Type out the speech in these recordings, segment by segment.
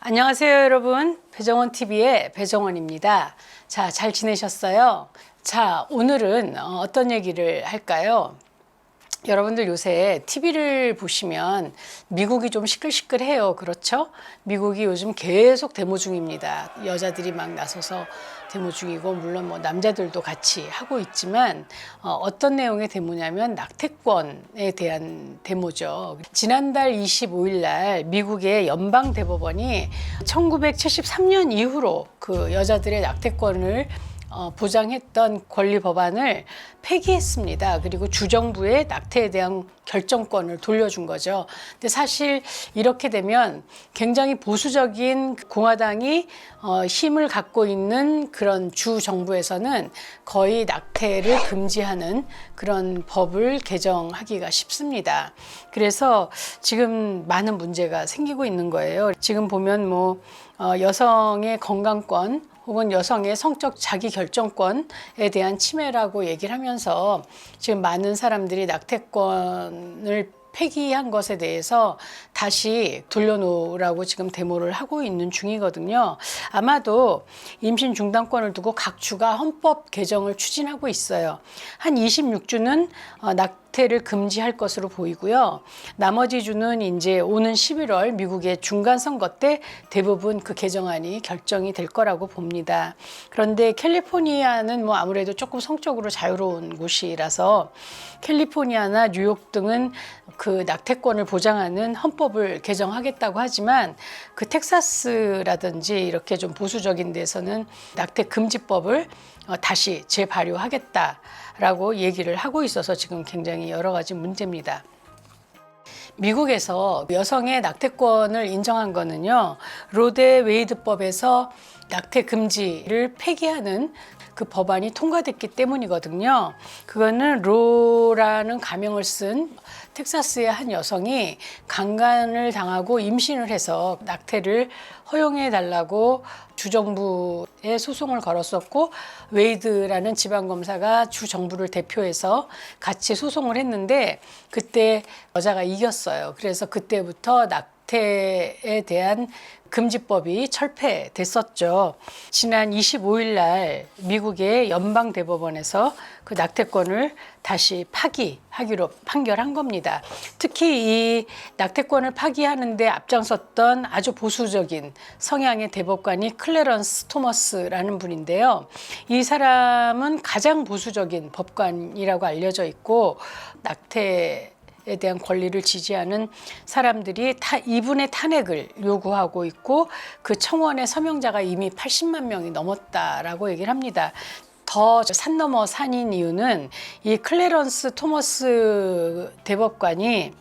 안녕하세요, 여러분. 배정원 TV의 배정원입니다. 자, 잘 지내셨어요? 자, 오늘은 어떤 얘기를 할까요? 여러분들 요새 TV를 보시면 미국이 좀 시끌시끌해요. 그렇죠? 미국이 요즘 계속 데모 중입니다. 여자들이 막 나서서 데모 중이고, 물론 뭐 남자들도 같이 하고 있지만 어떤 내용의 데모냐면 낙태권에 대한 데모죠. 지난달 25일 날 미국의 연방대법원이 1973년 이후로 그 여자들의 낙태권을 보장했던 권리 법안을 폐기했습니다. 그리고 주정부의 낙태에 대한 결정권을 돌려준 거죠. 근데 사실 이렇게 되면 굉장히 보수적인 공화당이 힘을 갖고 있는 그런 주 정부에서는 거의 낙태를 금지하는 그런 법을 개정하기가 쉽습니다. 그래서 지금 많은 문제가 생기고 있는 거예요. 지금 보면 뭐 여성의 건강권 혹은 여성의 성적 자기결정권에 대한 침해라고 얘기를 하면서 지금 많은 사람들이 낙태권을 폐기한 것에 대해서 다시 돌려놓으라고 지금 데모를 하고 있는 중이거든요. 아마도 임신 중단권을 두고 각 주가 헌법 개정을 추진하고 있어요. 한 26주는 낙태를 금지할 것으로 보이고요. 나머지 주는 이제 오는 11월 미국의 중간 선거 때 대부분 그 개정안이 결정이 될 거라고 봅니다. 그런데 캘리포니아는 뭐 아무래도 조금 성적으로 자유로운 곳이라서 캘리포니아나 뉴욕 등은 그 낙태권을 보장하는 헌법을 개정하겠다고 하지만 그 텍사스라든지 이렇게 좀 보수적인 데서는 낙태 금지법을 다시 재발효하겠다라고 얘기를 하고 있어서 지금 굉장히 여러 가지 문제입니다. 미국에서 여성의 낙태권을 인정한 거는요, 로데 웨이드법에서 낙태 금지를 폐기하는 그 법안이 통과됐기 때문이거든요. 그거는 로라는 가명을 쓴 텍사스의 한 여성이 강간을 당하고 임신을 해서 낙태를 허용해 달라고 주정부에 소송을 걸었었고, 웨이드라는 지방검사가 주정부를 대표해서 같이 소송을 했는데 그때 여자가 이겼어요. 그래서 그때부터 낙태에 대한 금지법이 철폐됐었죠. 지난 25일 날 미국의 연방대법원에서 그 낙태권을 다시 파기하기로 판결한 겁니다. 특히 이 낙태권을 파기하는데 앞장섰던 아주 보수적인 성향의 대법관이 클래런스 토머스라는 분인데요. 이 사람은 가장 보수적인 법관이라고 알려져 있고, 낙태에 대한 권리를 지지하는 사람들이 이분의 탄핵을 요구하고 있고, 그 청원의 서명자가 이미 80만 명이 넘었다라고 얘기를 합니다. 더 산 넘어 산인 이유는 이 클래런스 토머스 대법관이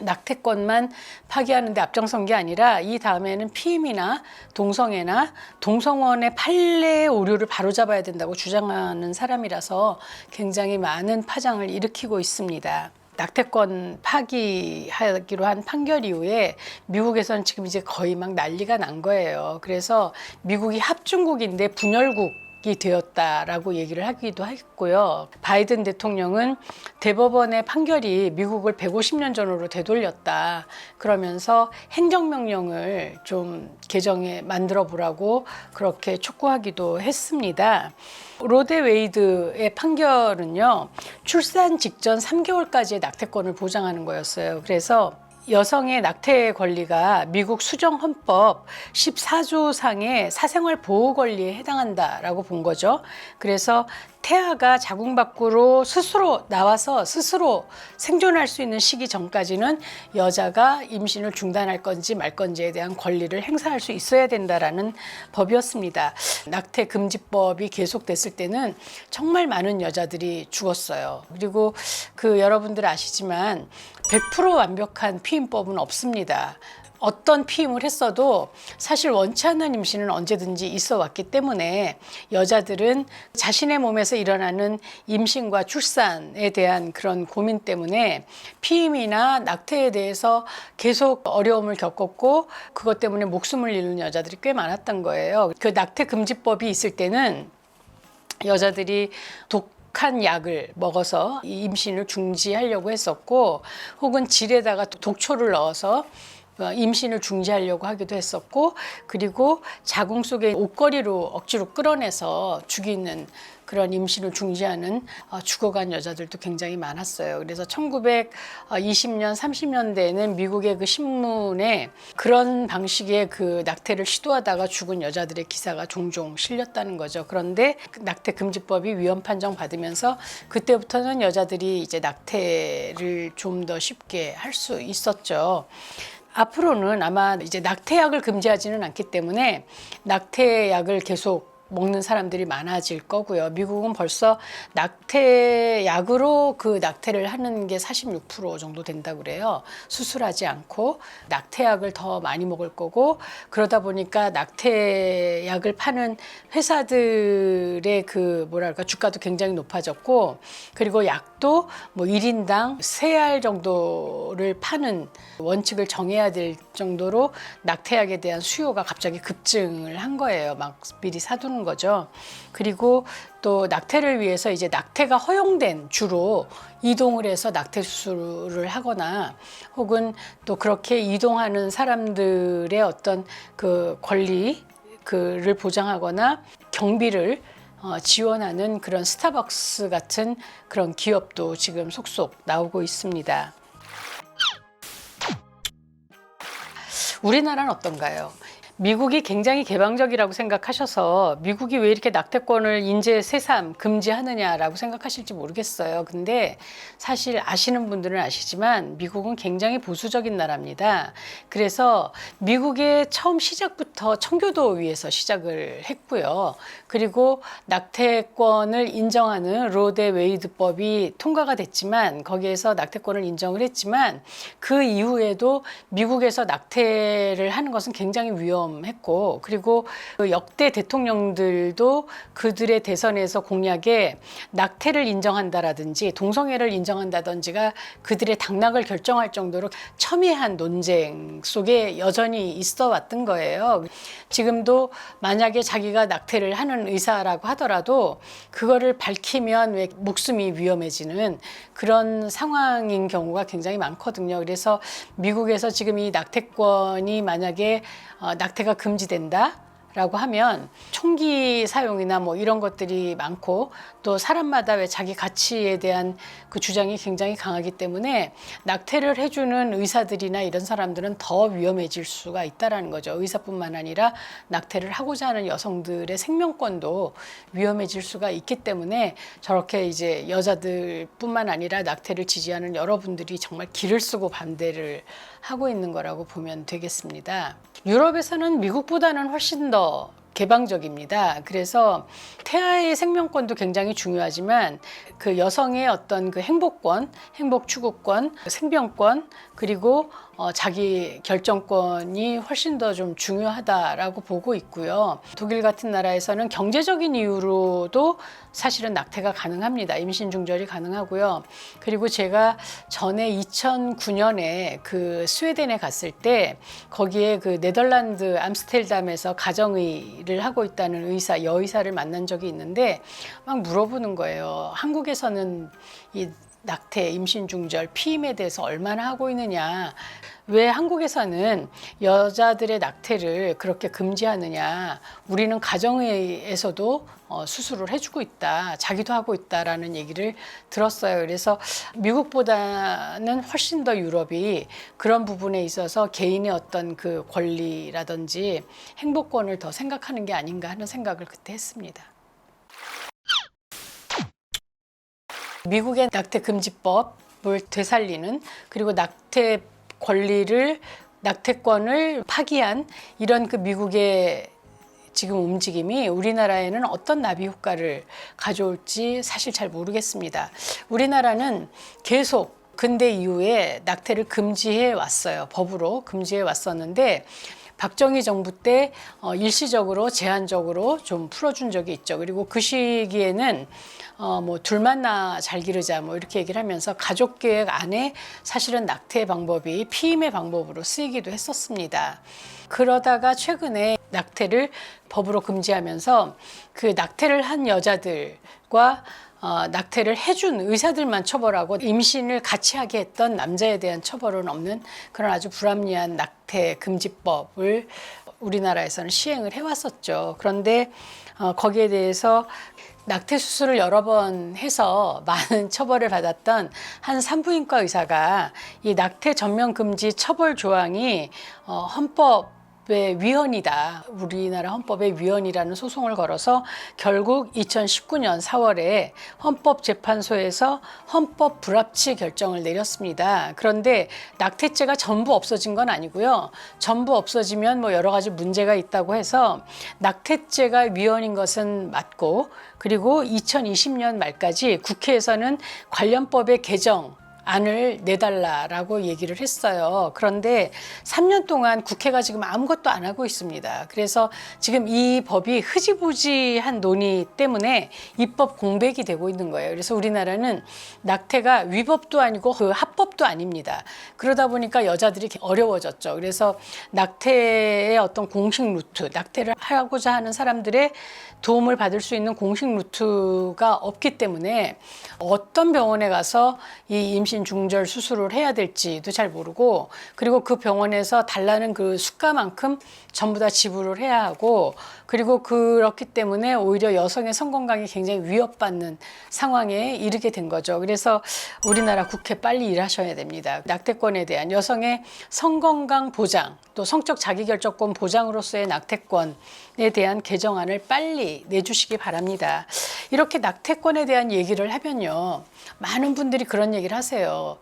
낙태권만 파기하는데 앞장선 게 아니라 이 다음에는 피임이나 동성애나 동성원의 판례 오류를 바로잡아야 된다고 주장하는 사람이라서 굉장히 많은 파장을 일으키고 있습니다. 낙태권 파기하기로 한 판결 이후에 미국에서는 지금 이제 거의 막 난리가 난 거예요. 그래서 미국이 합중국인데 분열국이 되었다라고 얘기를 하기도 했고요. 바이든 대통령은 대법원의 판결이 미국을 150년 전으로 되돌렸다 그러면서 행정명령을 좀 개정해 만들어 보라고 그렇게 촉구하기도 했습니다. 로데 웨이드의 판결은요, 출산 직전 3개월까지의 낙태권을 보장하는 거였어요. 그래서 여성의 낙태 권리가 미국 수정헌법 14조 상의 사생활 보호 권리에 해당한다라고 본 거죠. 그래서 태아가 자궁 밖으로 스스로 나와서 스스로 생존할 수 있는 시기 전까지는 여자가 임신을 중단할 건지 말 건지에 대한 권리를 행사할 수 있어야 된다라는 법이었습니다. 낙태 금지법이 계속됐을 때는 정말 많은 여자들이 죽었어요. 그리고 그 여러분들 아시지만 100% 완벽한 피임법은 없습니다. 어떤 피임을 했어도 사실 원치 않는 임신은 언제든지 있어 왔기 때문에 여자들은 자신의 몸에서 일어나는 임신과 출산에 대한 그런 고민 때문에 피임이나 낙태에 대해서 계속 어려움을 겪었고, 그것 때문에 목숨을 잃는 여자들이 꽤 많았던 거예요. 그 낙태 금지법이 있을 때는 여자들이 독한 약을 먹어서 임신을 중지하려고 했었고, 혹은 질에다가 독초를 넣어서 임신을 중지하려고 하기도 했었고, 그리고 자궁 속에 옷걸이로 억지로 끌어내서 죽이는 그런 임신을 중지하는 죽어간 여자들도 굉장히 많았어요. 그래서 1920년, 30년대에는 미국의 그 신문에 그런 방식의 그 낙태를 시도하다가 죽은 여자들의 기사가 종종 실렸다는 거죠. 그런데 낙태 금지법이 위헌 판정 받으면서 그때부터는 여자들이 이제 낙태를 좀 더 쉽게 할 수 있었죠. 앞으로는 아마 이제 낙태약을 금지하지는 않기 때문에 낙태약을 계속 먹는 사람들이 많아질 거고요. 미국은 벌써 낙태약으로 그 낙태를 하는 게 46% 정도 된다고 그래요. 수술하지 않고 낙태약을 더 많이 먹을 거고, 그러다 보니까 낙태약을 파는 회사들의 그 뭐랄까 주가도 굉장히 높아졌고, 그리고 약도 뭐 1인당 3알 정도를 파는 원칙을 정해야 될 정도로 낙태약에 대한 수요가 갑자기 급증을 한 거예요. 막 미리 사두는 거죠. 그리고 또 낙태를 위해서 이제 낙태가 허용된 주로 이동을 해서 낙태 수술을 하거나, 혹은 또 그렇게 이동하는 사람들의 어떤 그 권리를 보장하거나 경비를 지원하는 그런 스타벅스 같은 그런 기업도 지금 속속 나오고 있습니다. 우리나라는 어떤가요? 미국이 굉장히 개방적이라고 생각하셔서 미국이 왜 이렇게 낙태권을 인제 새삼 금지하느냐라고 생각하실지 모르겠어요. 근데 사실 아시는 분들은 아시지만 미국은 굉장히 보수적인 나라입니다. 그래서 미국의 처음 시작부터 청교도위에서 시작을 했고요. 그리고 낙태권을 인정하는 로 대 웨이드법이 통과가 됐지만, 거기에서 낙태권을 인정을 했지만 그 이후에도 미국에서 낙태를 하는 것은 굉장히 했고, 그리고 그 역대 대통령들도 그들의 대선에서 공약에 낙태를 인정한다라든지 동성애를 인정한다든지가 그들의 당락을 결정할 정도로 첨예한 논쟁 속에 여전히 있어 왔던 거예요. 지금도 만약에 자기가 낙태를 하는 의사라고 하더라도 그거를 밝히면 왜 목숨이 위험해지는 그런 상황인 경우가 굉장히 많거든요. 그래서 미국에서 지금 이 낙태권이 만약에 낙태가 금지된다 라고 하면 총기 사용이나 뭐 이런 것들이 많고, 또 사람마다 왜 자기 가치에 대한 그 주장이 굉장히 강하기 때문에 낙태를 해주는 의사들이나 이런 사람들은 더 위험해질 수가 있다라는 거죠. 의사뿐만 아니라 낙태를 하고자 하는 여성들의 생명권도 위험해질 수가 있기 때문에 저렇게 이제 여자들뿐만 아니라 낙태를 지지하는 여러분들이 정말 기를 쓰고 반대를 하고 있는 거라고 보면 되겠습니다. 유럽에서는 미국보다는 훨씬 더 개방적입니다. 그래서 태아의 생명권도 굉장히 중요하지만 그 여성의 어떤 그 행복권, 행복 추구권, 생명권, 그리고 자기 결정권이 훨씬 더 좀 중요하다라고 보고 있고요. 독일 같은 나라에서는 경제적인 이유로도 사실은 낙태가 가능합니다. 임신 중절이 가능하고요. 그리고 제가 전에 2009년에 그 스웨덴에 갔을 때 거기에 그 네덜란드 암스테르담에서 가정의를 하고 있다는 의사, 여의사를 만난 적이 있는데 막 물어보는 거예요. 한국에서는 이 낙태, 임신 중절, 피임에 대해서 얼마나 하고 있느냐, 왜 한국에서는 여자들의 낙태를 그렇게 금지하느냐, 우리는 가정의에서도 수술을 해주고 있다, 자기도 하고 있다라는 얘기를 들었어요. 그래서 미국보다는 훨씬 더 유럽이 그런 부분에 있어서 개인의 어떤 그 권리라든지 행복권을 더 생각하는 게 아닌가 하는 생각을 그때 했습니다. 미국의 낙태 금지법을 되살리는, 그리고 낙태 권리를, 낙태권을 파기한 이런 그 미국의 지금 움직임이 우리나라에는 어떤 나비 효과를 가져올지 사실 잘 모르겠습니다. 우리나라는 계속 근대 이후에 낙태를 금지해 왔어요. 법으로 금지해 왔었는데 박정희 정부 때 일시적으로 제한적으로 좀 풀어준 적이 있죠. 그리고 그 시기에는 뭐 둘 만나 잘 기르자 뭐 이렇게 얘기를 하면서 가족 계획 안에 사실은 낙태 방법이 피임의 방법으로 쓰이기도 했었습니다. 그러다가 최근에 낙태를 법으로 금지하면서 그 낙태를 한 여자들과 낙태를 해준 의사들만 처벌하고 임신을 같이 하게 했던 남자에 대한 처벌은 없는 그런 아주 불합리한 낙태 금지법을 우리나라에서는 시행을 해왔었죠. 그런데 거기에 대해서 낙태 수술을 여러 번 해서 많은 처벌을 받았던 한 산부인과 의사가 이 낙태 전면 금지 처벌 조항이 헌법의 위헌이다. 우리나라 헌법의 위헌이라는 소송을 걸어서 결국 2019년 4월에 헌법재판소에서 헌법 불합치 결정을 내렸습니다. 그런데 낙태죄가 전부 없어진 건 아니고요. 전부 없어지면 뭐 여러 가지 문제가 있다고 해서 낙태죄가 위헌인 것은 맞고, 그리고 2020년 말까지 국회에서는 관련법의 개정안을 내달라라고 얘기를 했어요. 그런데 3년 동안 국회가 지금 아무것도 안 하고 있습니다. 그래서 지금 이 법이 흐지부지한 논의 때문에 입법 공백이 되고 있는 거예요. 그래서 우리나라는 낙태가 위법도 아니고 그 합법도 아닙니다. 그러다 보니까 여자들이 어려워졌죠. 그래서 낙태의 어떤 공식 루트, 낙태를 하고자 하는 사람들의 도움을 받을 수 있는 공식 루트가 없기 때문에 어떤 병원에 가서 이 임신 중절 수술을 해야 될지도 잘 모르고, 그리고 그 병원에서 달라는 그 수가만큼 전부 다 지불을 해야 하고, 그리고 그렇기 때문에 오히려 여성의 성건강이 굉장히 위협받는 상황에 이르게 된 거죠. 그래서 우리나라 국회 빨리 일하셔야 됩니다. 낙태권에 대한 여성의 성건강 보장, 또 성적 자기결정권 보장으로서의 낙태권에 대한 개정안을 빨리 내주시기 바랍니다. 이렇게 낙태권에 대한 얘기를 하면요, 많은 분들이 그런 얘기를 하세요.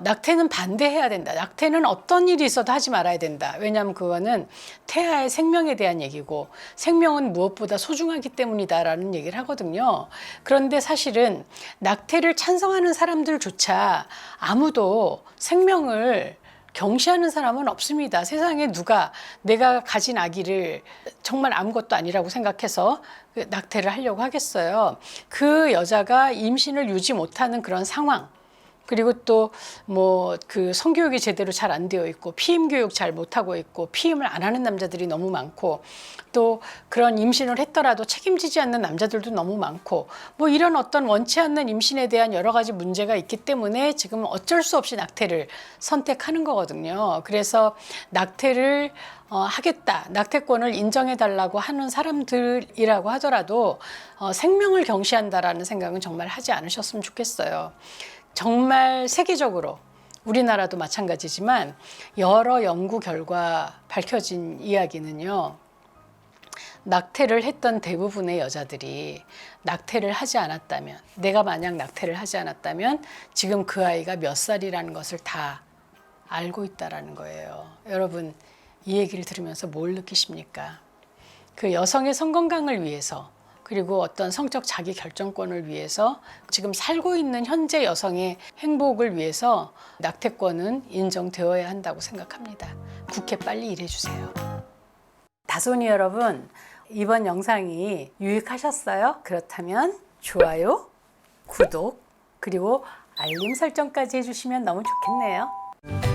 낙태는 반대해야 된다. 낙태는 어떤 일이 있어도 하지 말아야 된다. 왜냐하면 그거는 태아의 생명에 대한 얘기고, 생명은 무엇보다 소중하기 때문이다라는 얘기를 하거든요. 그런데 사실은 낙태를 찬성하는 사람들조차 아무도 생명을 경시하는 사람은 없습니다. 세상에 누가 내가 가진 아기를 정말 아무것도 아니라고 생각해서 낙태를 하려고 하겠어요. 그 여자가 임신을 유지 못하는 그런 상황, 그리고 또 뭐 그 성교육이 제대로 잘 안 되어 있고, 피임 교육 잘 못하고 있고, 피임을 안 하는 남자들이 너무 많고, 또 그런 임신을 했더라도 책임지지 않는 남자들도 너무 많고, 뭐 이런 어떤 원치 않는 임신에 대한 여러 가지 문제가 있기 때문에 지금 어쩔 수 없이 낙태를 선택하는 거거든요. 그래서 낙태를 하겠다, 낙태권을 인정해 달라고 하는 사람들이라고 하더라도 생명을 경시한다라는 생각은 정말 하지 않으셨으면 좋겠어요. 정말 세계적으로, 우리나라도 마찬가지지만 여러 연구 결과 밝혀진 이야기는요, 낙태를 했던 대부분의 여자들이 낙태를 하지 않았다면, 내가 만약 낙태를 하지 않았다면 지금 그 아이가 몇 살이라는 것을 다 알고 있다라는 거예요. 여러분, 이 얘기를 들으면서 뭘 느끼십니까? 그 여성의 성건강을 위해서, 그리고 어떤 성적 자기 결정권을 위해서, 지금 살고 있는 현재 여성의 행복을 위해서 낙태권은 인정되어야 한다고 생각합니다. 국회 빨리 일해주세요. 다솜이 여러분, 이번 영상이 유익하셨어요? 그렇다면 좋아요, 구독, 그리고 알림 설정까지 해주시면 너무 좋겠네요.